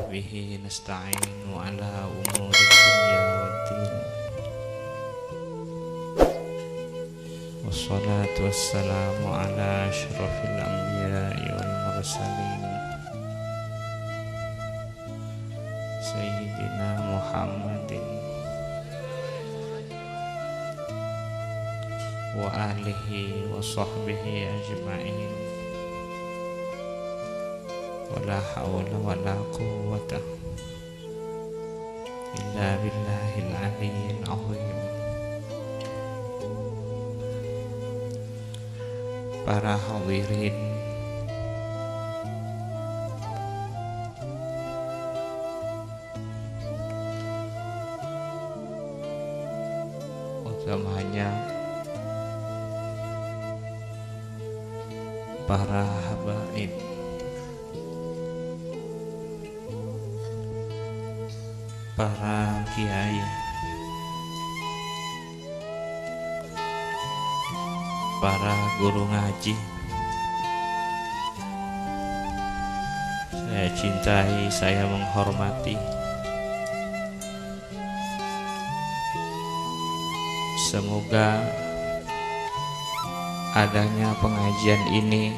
وبه نستعين على أمور الدنيا والدين والصلاة والسلام على أشرف الأنبياء والمرسلين سيدنا محمد وآله وصحبه أجمعين ولا حول ولا قوة إلا بالله العلي العظيم. Para hadirin utamanya para habaib, para kiai, para guru ngaji, saya cintai, saya menghormati. Semoga adanya pengajian ini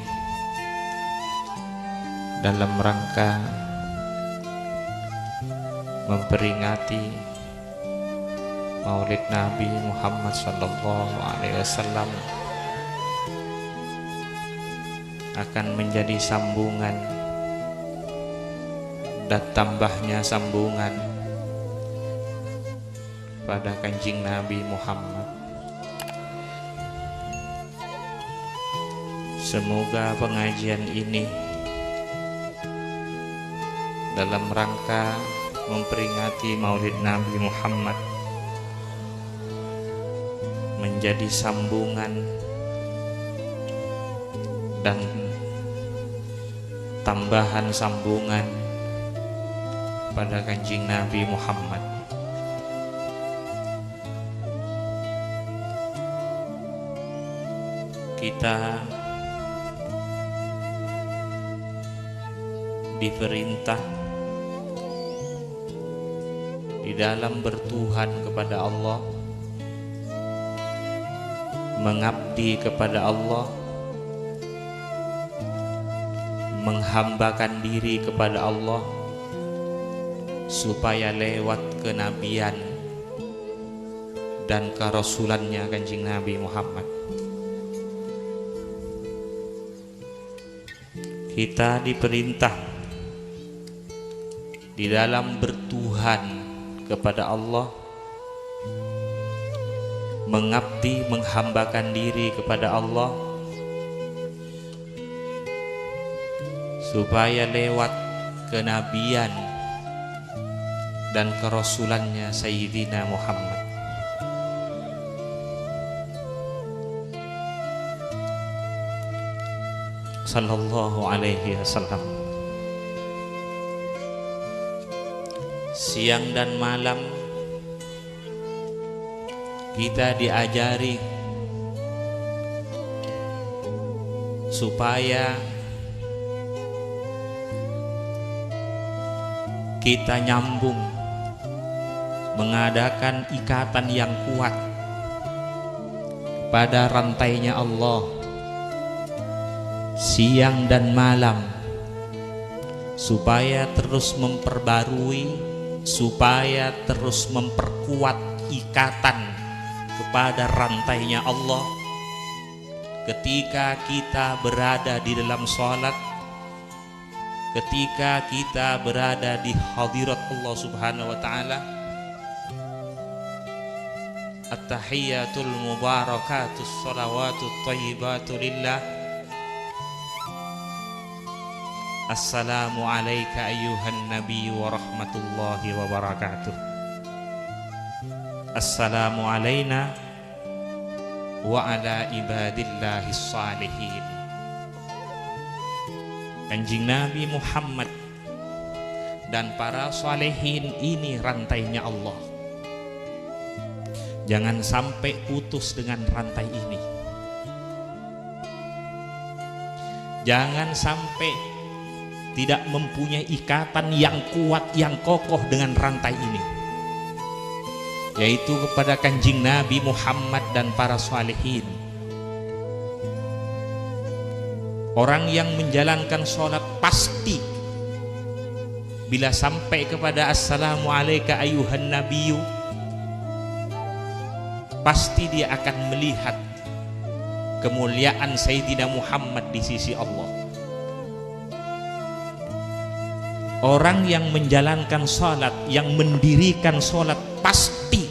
dalam rangka memperingati Maulid Nabi Muhammad SAW akan menjadi sambungan dan tambahnya sambungan pada Kanjeng Nabi Muhammad. Semoga pengajian ini dalam rangka memperingati Maulid Nabi Muhammad menjadi sambungan dan tambahan sambungan pada Kanjeng Nabi Muhammad. Kita diperintah di dalam bertuhan kepada Allah, mengabdi kepada Allah, menghambakan diri kepada Allah supaya lewat kenabian dan kerasulannya Kanjeng Nabi Muhammad. Kita diperintah di dalam bertuhan kepada Allah, mengabdi, menghambakan diri kepada Allah supaya lewat kenabian dan kerasulannya Sayyidina Muhammad. Sallallahu alaihi wasallam. Siang dan malam kita diajari supaya kita nyambung, mengadakan ikatan yang kuat pada rantainya Allah siang dan malam, supaya terus memperbarui, supaya terus memperkuat ikatan kepada rantainya Allah ketika kita berada di dalam sholat, ketika kita berada di hadirat Allah Subhanahu wa ta'ala. At-tahiyyatul mubarakatus salawatut thayyibatu lillah. Assalamu alayka ayyuhan nabi wa rahmatullahi wa barakatuh. Assalamu alayna wa ala ibadillahis salihin. Kanjeng Nabi Muhammad dan para salihin ini rantainya Allah. Jangan sampai putus dengan rantai ini. Jangan sampai tidak mempunyai ikatan yang kuat, yang kokoh dengan rantai ini, yaitu kepada Kanjeng Nabi Muhammad dan para salihin. Orang yang menjalankan sholat pasti bila sampai kepada assalamu alayka ayuhan nabiyyu, pasti dia akan melihat kemuliaan Sayyidina Muhammad di sisi Allah. Orang yang menjalankan sholat, yang mendirikan sholat, pasti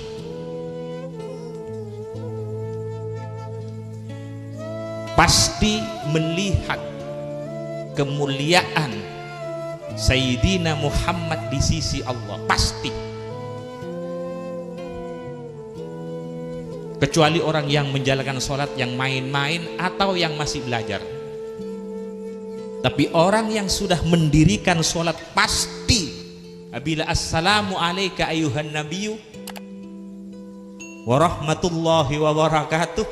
melihat kemuliaan Sayyidina Muhammad di sisi Allah, pasti. Kecuali orang yang menjalankan sholat yang main-main atau yang masih belajar. Tapi orang yang sudah mendirikan sholat pasti apabila assalamu alayka ayuhan nabiyyu warahmatullahi wabarakatuh,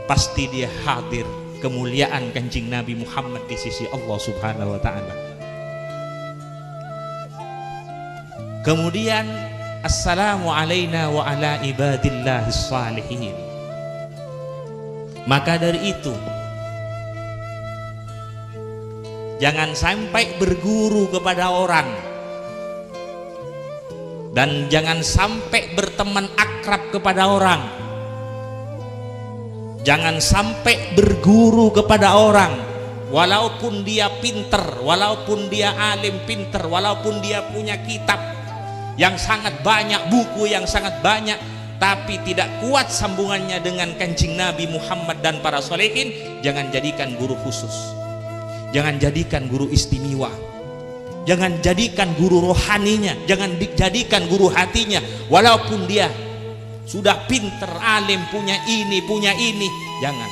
pasti dia hadir kemuliaan Kanjeng Nabi Muhammad di sisi Allah Subhanahu wa ta'ala. Kemudian assalamu alayna wa ala ibadillahis salihin. Maka dari itu jangan sampai berguru kepada orang dan jangan sampai berteman akrab kepada orang, jangan sampai berguru kepada orang walaupun dia pinter, walaupun dia alim pinter, walaupun dia punya kitab yang sangat banyak, buku yang sangat banyak, tapi tidak kuat sambungannya dengan Kanjeng Nabi Muhammad dan para solehin. Jangan jadikan guru khusus, jangan jadikan guru istimewa, jangan jadikan guru rohaninya, jangan dijadikan guru hatinya. Walaupun dia sudah pinter, alim, punya ini, jangan.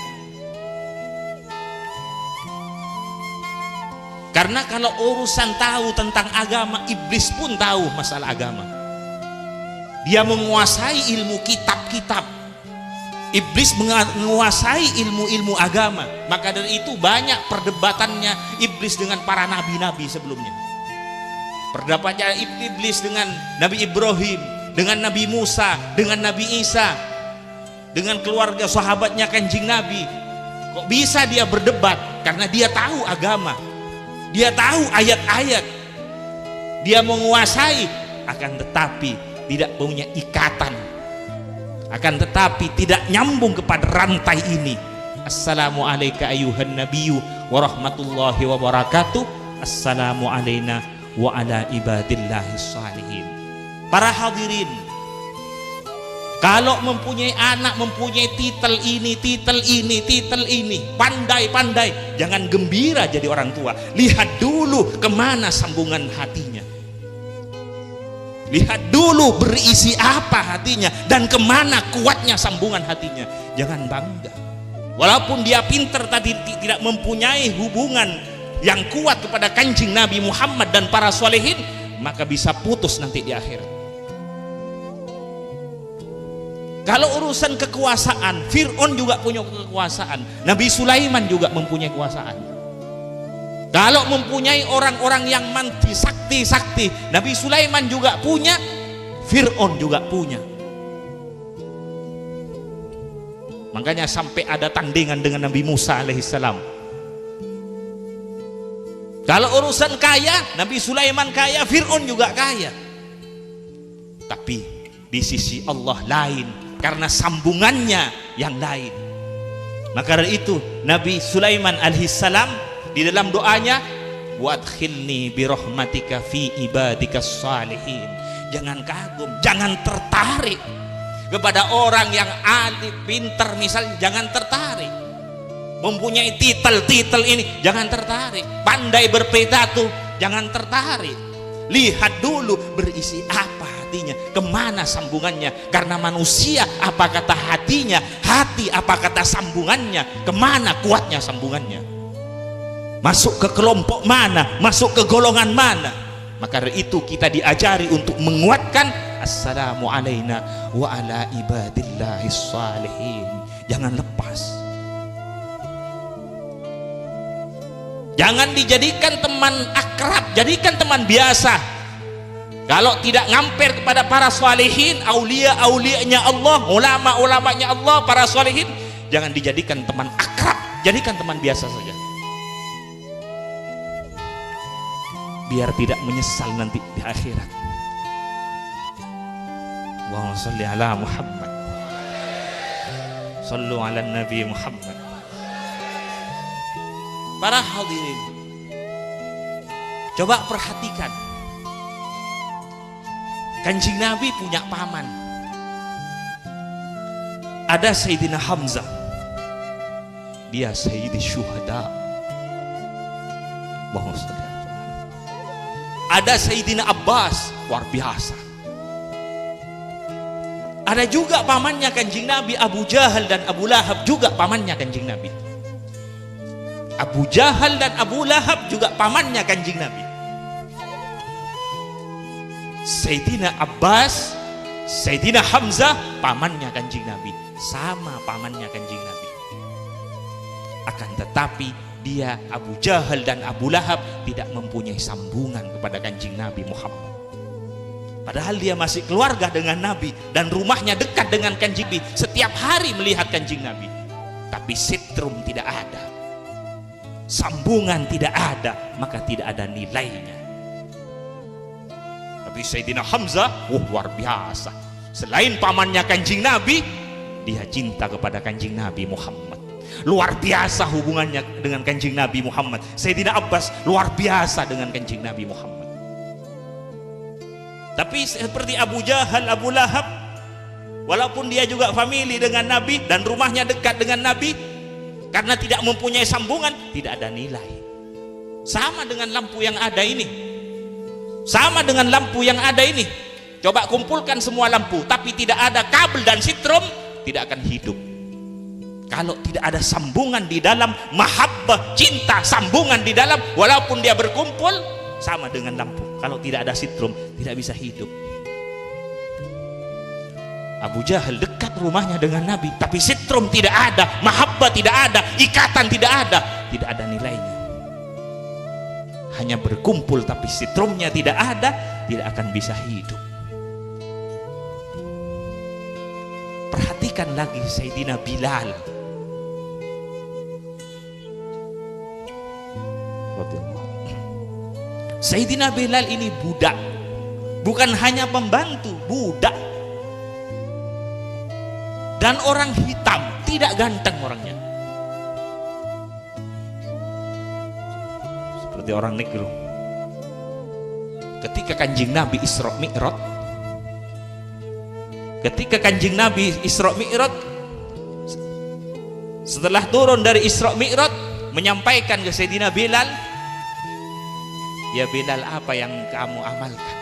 Karena kalau urusan tahu tentang agama, iblis pun tahu masalah agama. Dia menguasai ilmu kitab-kitab. Iblis menguasai ilmu-ilmu agama. Maka dari itu banyak perdebatannya iblis dengan para nabi-nabi sebelumnya. Perdebatannya iblis dengan Nabi Ibrahim, dengan Nabi Musa, dengan Nabi Isa, dengan keluarga sahabatnya Kanjeng Nabi. Kok bisa dia berdebat? Karena dia tahu agama, dia tahu ayat-ayat, dia menguasai, akan tetapi tidak punya ikatan, akan tetapi tidak nyambung kepada rantai ini. Assalamu alayka ayuhan nabiyyu warahmatullahi wabarakatuh. Assalamu alayna wa ala ibadillahis salihin. Para hadirin, kalau mempunyai anak, mempunyai titel ini, pandai-pandai, jangan gembira jadi orang tua. Lihat dulu kemana sambungan hatinya, lihat dulu berisi apa hatinya dan kemana kuatnya sambungan hatinya. Jangan bangga walaupun dia pinter tadi, tidak mempunyai hubungan yang kuat kepada Kanjeng Nabi Muhammad dan para solehin, maka bisa putus nanti di akhirat. Kalau urusan kekuasaan, Fir'aun juga punya kekuasaan, Nabi Sulaiman juga mempunyai kekuasaan. Kalau mempunyai orang-orang yang manti sakti, Nabi Sulaiman juga punya, Fir'aun juga punya. Makanya sampai ada tandingan dengan Nabi Musa alaihissalam. Kalau urusan kaya, Nabi Sulaiman kaya, Fir'aun juga kaya. Tapi di sisi Allah lain, karena sambungannya yang lain. Maka dari itu Nabi Sulaiman alaihissalam di dalam doanya, wadkhilni birahmatika fi ibadikas salihin. Jangan kagum, jangan tertarik kepada orang yang alim, pinter misalnya, jangan tertarik. Mempunyai titel ini, jangan tertarik. Pandai berpidato, jangan tertarik. Lihat dulu berisi apa hatinya, kemana sambungannya. Karena manusia apa kata hatinya, hati apa kata sambungannya, kemana kuatnya sambungannya, masuk ke kelompok mana, masuk ke golongan mana. Maka dari itu kita diajari untuk menguatkan assalamu alayna wa ala ibadillahis salihin. Jangan lepas. Jangan dijadikan teman akrab, jadikan teman biasa. Kalau tidak ngamper kepada para salihin, aulia-aulianya Allah, ulama-ulamanya Allah, para salihin, jangan dijadikan teman akrab, jadikan teman biasa saja. Biar tidak menyesal nanti di akhirat. Allahumma sholli ala Muhammad. Shallu ala Nabi Muhammad. Para hadirin, coba perhatikan. Kanjeng Nabi punya paman. Ada Sayyidina Hamzah. Dia Sayyidi Syuhada. Allahumma sholli. Ada Sayyidina Abbas, luar biasa. Ada juga pamannya Kanjeng Nabi, Abu Jahal dan Abu Lahab, juga pamannya Kanjeng Nabi. Abu Jahal dan Abu Lahab juga pamannya Kanjeng Nabi. Sayyidina Abbas, Sayyidina Hamzah, pamannya Kanjeng Nabi, sama pamannya Kanjeng Nabi. Akan tetapi dia, Abu Jahal dan Abu Lahab, tidak mempunyai sambungan kepada Kanjeng Nabi Muhammad. Padahal dia masih keluarga dengan Nabi dan rumahnya dekat dengan Kanjeng Nabi, setiap hari melihat Kanjeng Nabi. Tapi sitrum tidak ada, sambungan tidak ada, maka tidak ada nilainya. Tapi Sayyidina Hamzah, luar biasa. Selain pamannya Kanjeng Nabi, dia cinta kepada Kanjeng Nabi Muhammad. Luar biasa hubungannya dengan Kanjeng Nabi Muhammad. Sayyidina Abbas luar biasa dengan Kanjeng Nabi Muhammad. Tapi seperti Abu Jahal, Abu Lahab, walaupun dia juga famili dengan Nabi dan rumahnya dekat dengan Nabi, karena tidak mempunyai sambungan, tidak ada nilai. Sama dengan lampu yang ada ini. Sama dengan lampu yang ada ini. Coba kumpulkan semua lampu, tapi tidak ada kabel dan sitrom, tidak akan hidup. Kalau tidak ada sambungan di dalam, mahabbah, cinta, sambungan di dalam, walaupun dia berkumpul, sama dengan lampu. Kalau tidak ada sitrum, tidak bisa hidup. Abu Jahal dekat rumahnya dengan Nabi, tapi sitrum tidak ada, mahabbah tidak ada, ikatan tidak ada nilainya. Hanya berkumpul, tapi sitrumnya tidak ada, tidak akan bisa hidup. Perhatikan lagi Sayyidina Bilal. Sayyidina Bilal ini budak, bukan hanya pembantu, budak, dan orang hitam, tidak ganteng orangnya, seperti orang negro. Ketika Kanjeng Nabi Isra Mi'raj, setelah turun dari Isra Mi'raj, menyampaikan ke Sayyidina Bilal, ya Bilal, apa yang kamu amalkan?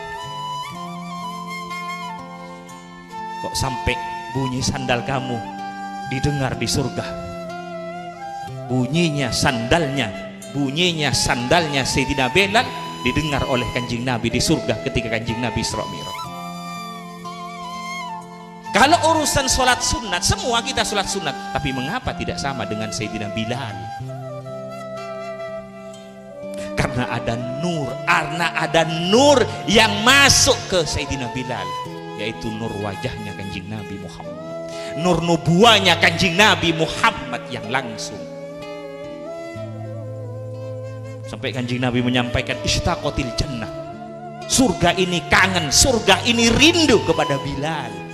Kok sampai bunyi sandal kamu didengar di surga? Bunyinya sandalnya Sayyidina Bilal didengar oleh Kanjeng Nabi di surga ketika Kanjeng Nabi Isra Mi'raj. Kalau urusan sholat sunat, semua kita sholat sunat, tapi mengapa tidak sama dengan Sayyidina Bilal? Karena ada nur yang masuk ke Sayyidina Bilal, yaitu nur wajahnya Kanjeng Nabi Muhammad, nur nubuahnya Kanjeng Nabi Muhammad yang langsung. Sampai Kanjeng Nabi menyampaikan, ishtaqatil jannah, surga ini kangen, surga ini rindu kepada Bilal.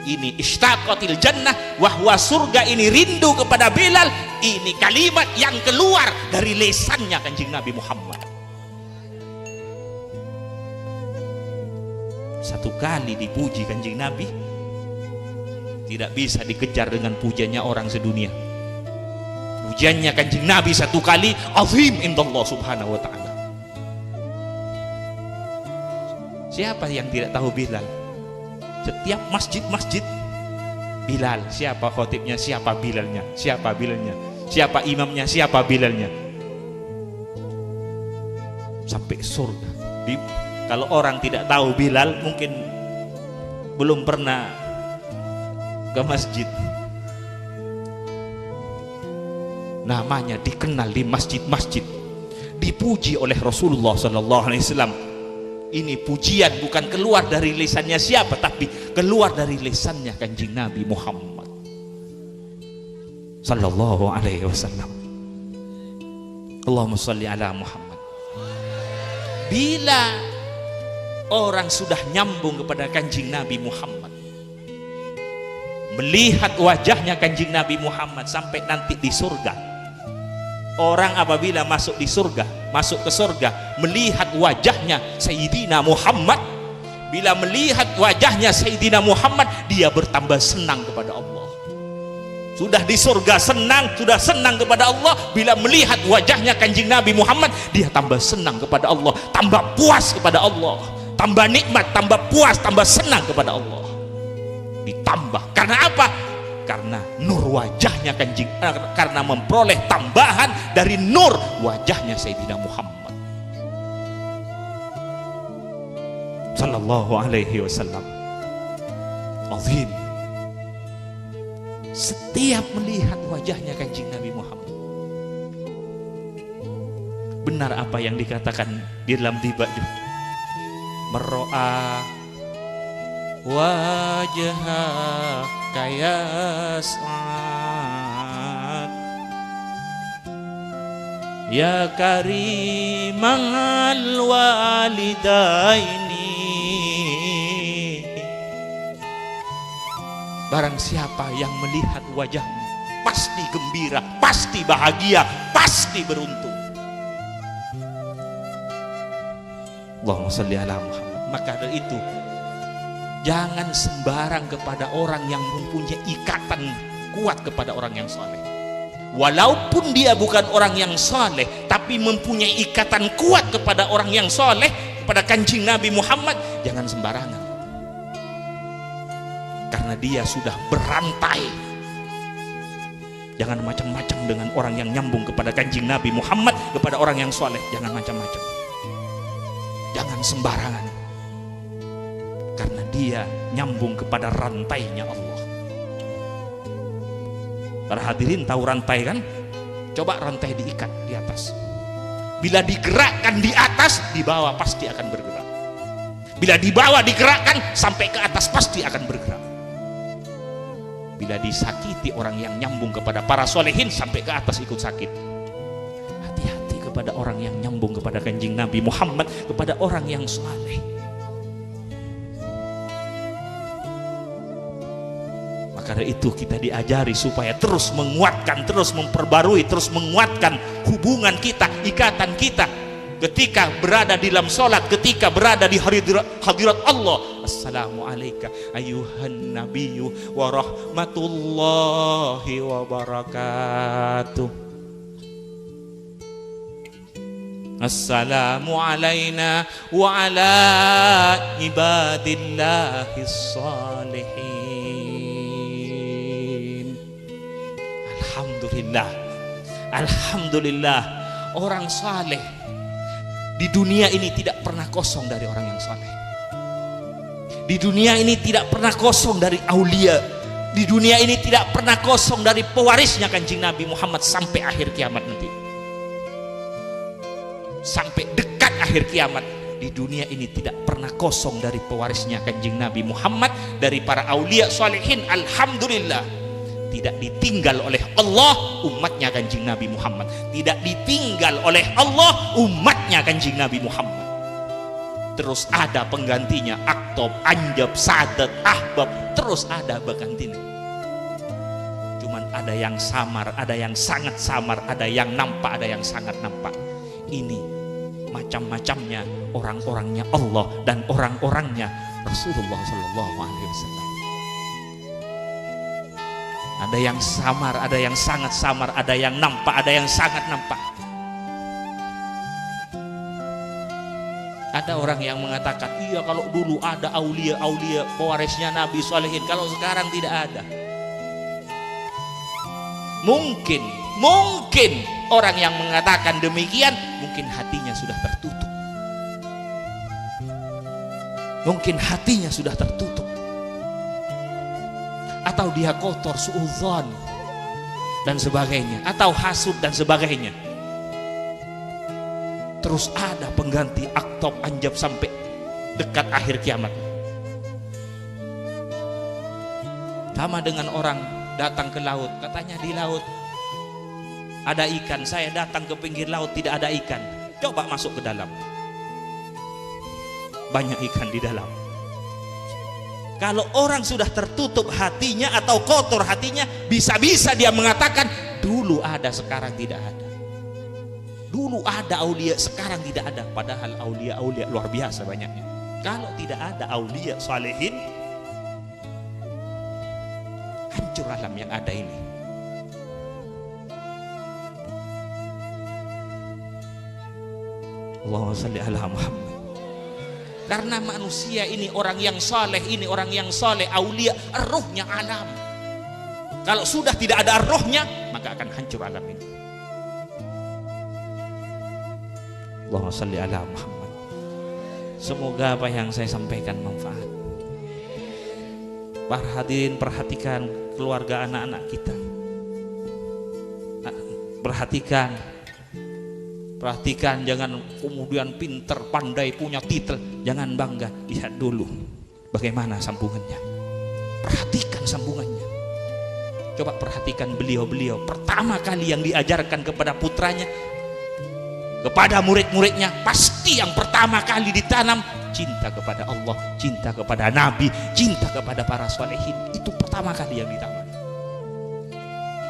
Ini ishtaqatil jannah, wahwa surga ini rindu kepada Bilal. Ini kalimat yang keluar dari lisannya Kanjeng Nabi Muhammad. Satu kali dipuji Kanjeng Nabi, tidak bisa dikejar dengan pujiannya orang sedunia. Pujiannya Kanjeng Nabi satu kali azim indallah subhanahu wa ta'ala. Siapa yang tidak tahu Bilal? Setiap masjid-masjid Bilal, siapa khotibnya, siapa Bilalnya, siapa Bilalnya, siapa imamnya, siapa Bilalnya, sampai surga. Kalau orang tidak tahu Bilal, mungkin belum pernah ke masjid. Namanya dikenal di masjid-masjid, dipuji oleh Rasulullah sallallahu alaihi wasallam. Ini pujian bukan keluar dari lisannya siapa, tapi keluar dari lisannya Kanjeng Nabi Muhammad sallallahu alaihi wasallam. Allahumma shalli ala Muhammad. Bila orang sudah nyambung kepada Kanjeng Nabi Muhammad, melihat wajahnya Kanjeng Nabi Muhammad sampai nanti di surga. Orang apabila masuk di surga, masuk ke surga, melihat wajahnya Sayyidina Muhammad, bila melihat wajahnya Sayyidina Muhammad, dia bertambah senang kepada Allah. Sudah di surga senang, sudah senang kepada Allah, bila melihat wajahnya Kanjeng Nabi Muhammad, dia tambah senang kepada Allah, tambah puas kepada Allah, tambah nikmat, tambah puas, tambah senang kepada Allah. Ditambah, karena apa? Karena nur wajahnya Kanjeng, karena memperoleh tambahan dari nur wajahnya Sayyidina Muhammad sallallahu alaihi wasallam. Azim. Setiap melihat wajahnya Kanjeng Nabi Muhammad, benar apa yang dikatakan di dalam tiba mero'a wajah kayasat ya karimal walidaini. Barang siapa yang melihat wajahmu pasti gembira, pasti bahagia, pasti beruntung. Allahumma shalli ala Muhammad. Maka dari itu jangan sembarang kepada orang yang mempunyai ikatan kuat kepada orang yang soleh. Walaupun dia bukan orang yang soleh, tapi mempunyai ikatan kuat kepada orang yang soleh, kepada Kanjeng Nabi Muhammad, jangan sembarangan. Karena dia sudah berantai. Jangan macam-macam dengan orang yang nyambung kepada Kanjeng Nabi Muhammad, kepada orang yang soleh. Jangan macam-macam. Jangan sembarangan. Karena dia nyambung kepada rantainya Allah. Para hadirin tahu rantai kan? Coba rantai diikat di atas. Bila digerakkan di atas, di bawah pasti akan bergerak. Bila di bawah digerakkan, sampai ke atas pasti akan bergerak. Bila disakiti orang yang nyambung kepada para solehin, sampai ke atas ikut sakit. Hati-hati kepada orang yang nyambung kepada Kanjeng Nabi Muhammad, kepada orang yang saleh. Karena itu kita diajari supaya terus menguatkan, terus memperbarui, terus menguatkan hubungan kita, ikatan kita ketika berada di dalam sholat, ketika berada di hadirat Allah. Assalamualaikum ayuhan nabiyyu wa rahmatullahi wa barakatuh. Assalamu alaina wa ala ibadillahis salihin. Alhamdulillah, alhamdulillah, orang saleh di dunia ini tidak pernah kosong dari orang yang saleh. Di dunia ini tidak pernah kosong dari aulia. Di dunia ini tidak pernah kosong dari pewarisnya Kanjeng Nabi Muhammad sampai akhir kiamat nanti. Sampai dekat akhir kiamat, di dunia ini tidak pernah kosong dari pewarisnya Kanjeng Nabi Muhammad, dari para aulia salihin. Alhamdulillah, tidak ditinggal oleh Allah umatnya Kanjeng Nabi Muhammad, tidak ditinggal oleh Allah umatnya Kanjeng Nabi Muhammad. Terus ada penggantinya, aktob, anjab, sadat, ahbab, terus ada penggantinya. Cuman ada yang samar, ada yang sangat samar, ada yang nampak, ada yang sangat nampak. Ini macam-macamnya orang-orangnya Allah dan orang-orangnya Rasulullah Sallallahu Alaihi Wasallam. Ada yang samar, ada yang sangat samar, ada yang nampak, ada yang sangat nampak. Ada orang yang mengatakan, iya kalau dulu ada aulia-aulia pewarisnya Nabi Salihin, kalau sekarang tidak ada. Mungkin orang yang mengatakan demikian, mungkin hatinya sudah tertutup. Mungkin hatinya sudah tertutup. Atau dia kotor, suudzon dan sebagainya, atau hasud dan sebagainya. terus ada pengganti Aktab Anjab sampai dekat akhir kiamat. Sama dengan orang datang ke laut, katanya di laut ada ikan. Saya datang ke pinggir laut tidak ada ikan, coba masuk ke dalam, banyak ikan di dalam. Kalau orang sudah tertutup hatinya atau kotor hatinya, bisa-bisa dia mengatakan dulu ada sekarang tidak ada, dulu ada aulia sekarang tidak ada. Padahal aulia-aulia luar biasa banyaknya. Kalau tidak ada aulia salihin, hancur alam yang ada ini. Allahumma shalli ala Muhammad. Karena manusia ini orang yang saleh, ini orang yang saleh, aulia, rohnya alam. Kalau sudah tidak ada rohnya, maka akan hancur alam ini. Allahumma shalli ala Muhammad. Semoga apa yang saya sampaikan manfaat. Para hadirin, perhatikan keluarga anak-anak kita. Perhatikan, jangan kemudian pinter, pandai, punya titel, jangan bangga. Lihat dulu bagaimana sambungannya. Perhatikan sambungannya. Coba perhatikan beliau-beliau pertama kali yang diajarkan kepada putranya, kepada murid-muridnya, pasti yang pertama kali ditanam cinta kepada Allah, cinta kepada Nabi, cinta kepada para solehin. Itu pertama kali yang ditanam.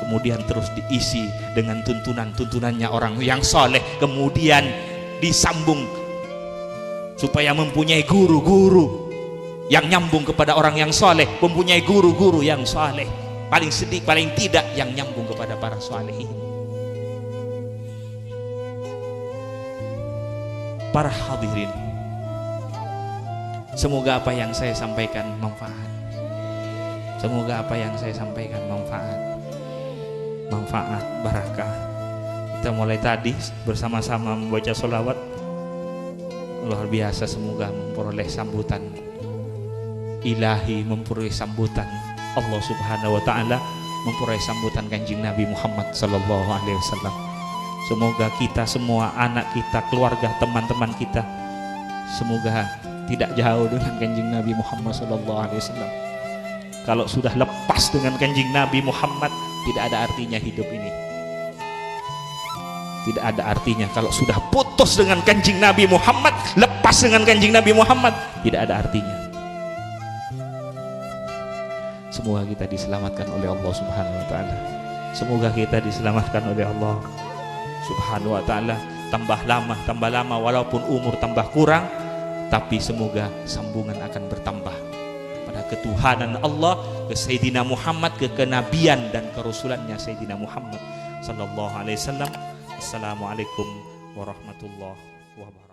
Kemudian terus diisi dengan tuntunan-tuntunannya orang yang soleh, kemudian disambung supaya mempunyai guru-guru yang nyambung kepada orang yang soleh, mempunyai guru-guru yang soleh, paling sedikit paling tidak yang nyambung kepada para solehin. Para hadirin, semoga apa yang saya sampaikan manfaat. Semoga apa yang saya sampaikan manfaat, barakah. Kita mulai tadi bersama-sama membaca sholawat, luar biasa. Semoga memperoleh sambutan ilahi, memperoleh sambutan Allah subhanahu wa ta'ala, memperoleh sambutan kanjeng Nabi Muhammad sallallahu alaihi wasallam. Semoga kita semua, anak kita, keluarga, teman-teman kita, semoga tidak jauh dengan kanjeng Nabi Muhammad sallallahu alaihi wasallam. Kalau sudah lepas dengan kanjeng Nabi Muhammad, tidak ada artinya hidup ini. Tidak ada artinya. Kalau sudah putus dengan kanjeng Nabi Muhammad, lepas dengan kanjeng Nabi Muhammad, tidak ada artinya. Semoga kita diselamatkan oleh Allah subhanahu wa ta'ala. Semoga kita diselamatkan oleh Allah subhanahu wa ta'ala. Tambah lama, walaupun umur tambah kurang, tapi semoga sambungan akan bertambah pada ketuhanan Allah, ke Sayyidina Muhammad, ke kenabian dan kerasulannya Sayyidina Muhammad sallallahu alaihi wasallam. Assalamualaikum warahmatullahi wabarakatuh.